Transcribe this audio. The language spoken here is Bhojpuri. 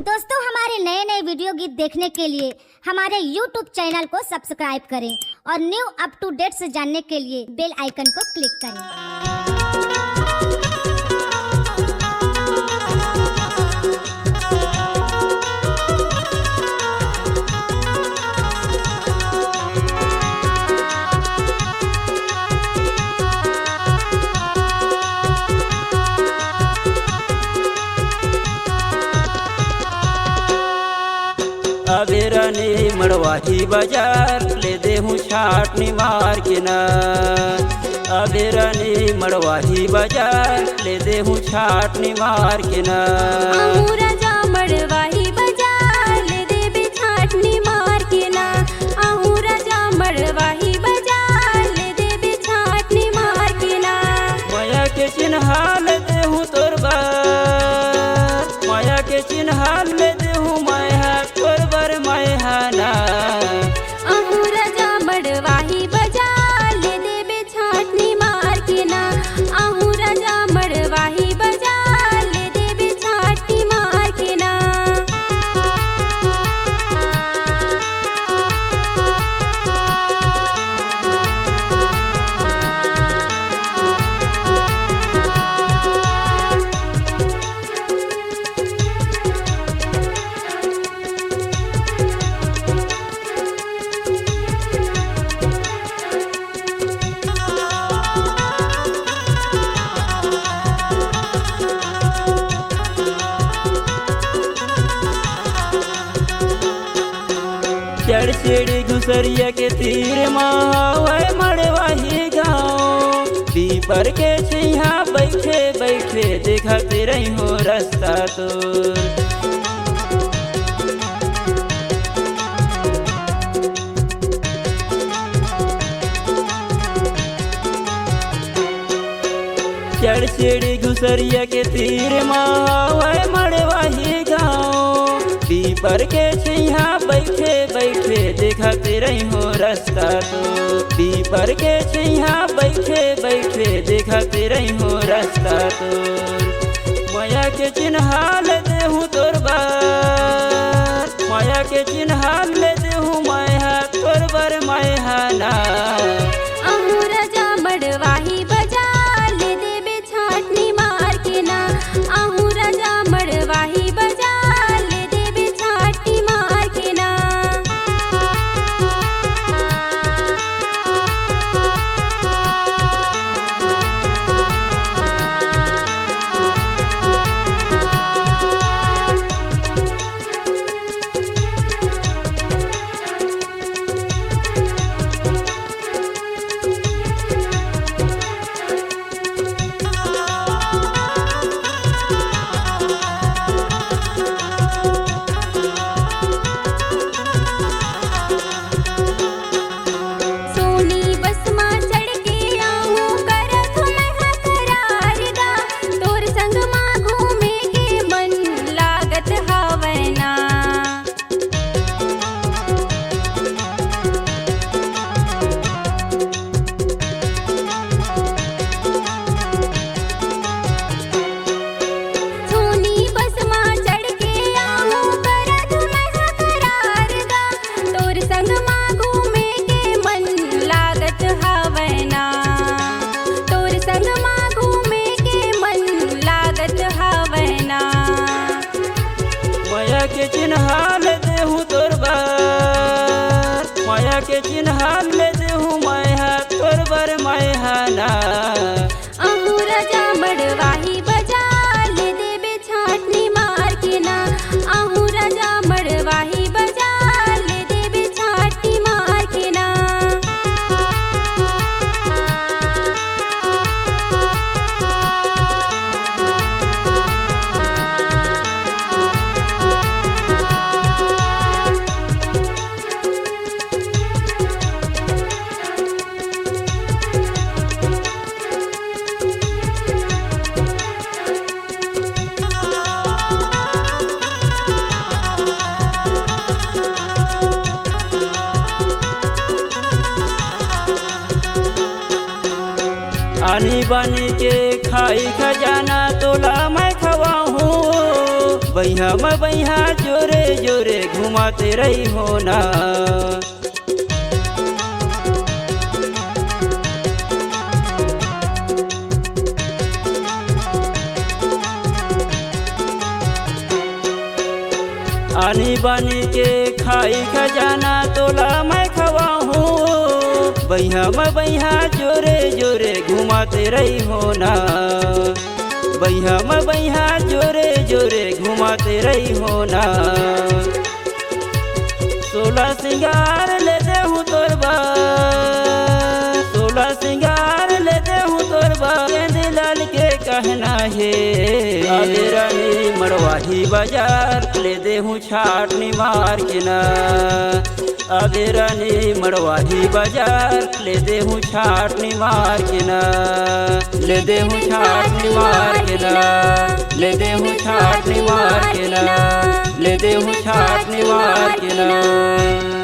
दोस्तों हमारे नए नए वीडियो गीत देखने के लिए हमारे YouTube चैनल को सब्सक्राइब करें और न्यू अप टू डेट से जानने के लिए बेल आइकन को क्लिक करें। अबेरनी मड़वाही बाजार ले दे हूँ छाटनी मार के ना। अबेरनी मड़वाही बाजार ले दे हूँ छाटनी मार के ना। राजा मड़वाही बाजार ले दे बे छाटनी मार के ना। राजा मड़वाही बाजार ले दे बे छाटनी मार के ना। माया के चिन्हा ले दे हूँ तोर बार, माया के चिन्हा ले दे हूँ माया तोर बर माया ना। राजा मड़वाही बाजार ले दे बे छाटनी मार के ना। राजा मड़वाही बाजार ले दे बे छाटनी मार के ना। चढ़ सीढ़ी घुसरिया के तीर मावे मड़वाही गाँव। पीपर के छिहा बैठे बैठे देखते रही हो रास्ता तोर। चढ़ सीढ़ी घुसरिया के तीर मावे मड़वाही गाँव। पीपर के छिहा बैठे बैठे देखते रही हो रास्ता तो। पीपर के छिहा बैठे बैठे देखते रही हो रास्ता तो। माया के चिन्हा ले दे हूँ तोर बार, माया के चिन्हा ले दे हूँ माया तोर बर माया ना। राजा मड़वाही बाजार ले दे बे छाटनी मार के ना। राजा मड़वाही बाजार ले दे बे छाटनी मार के ना। माया के चिन्हा ले दे हूँ तोर बार, माया के चिन्हा ले दे हूँ माया तोर बर माया ना। राजा मड़वाही बाजार ले दे बे छाटनी मार के ना। राजा मड़वाही बाजार ले दे बे छाटनी मार के ना। आनी बानी के खाई खजाना तोला मैं खवाऊँ। बैहा में बैहा जोरे जोरे घुमाते रही हो ना। आनी बानी के खाई खजाना तोला मैं खवाऊँ, बैहा में बैहा जोरे जोरे घुमाते रही हो ना। बैहा में बैहा जोरे जोरे घुमाते रही हो ना। 16 सिंगार लेते हूँ तोरबा, 16 सिंगार लेते हूँ तोरबा, गेंदे लाल के कहना है। आगे रानी मड़वाही बाजार ले दे हूँ छाटनी मार के ना। आगे रानी मड़वाही बाजार ले दे हूँ छाटनी मार के ना। ले दे हूँ छाटनी मार के ना। ले दे हूँ छाटनी मार के ना। ले दे हूँ छाटनी मार के ना।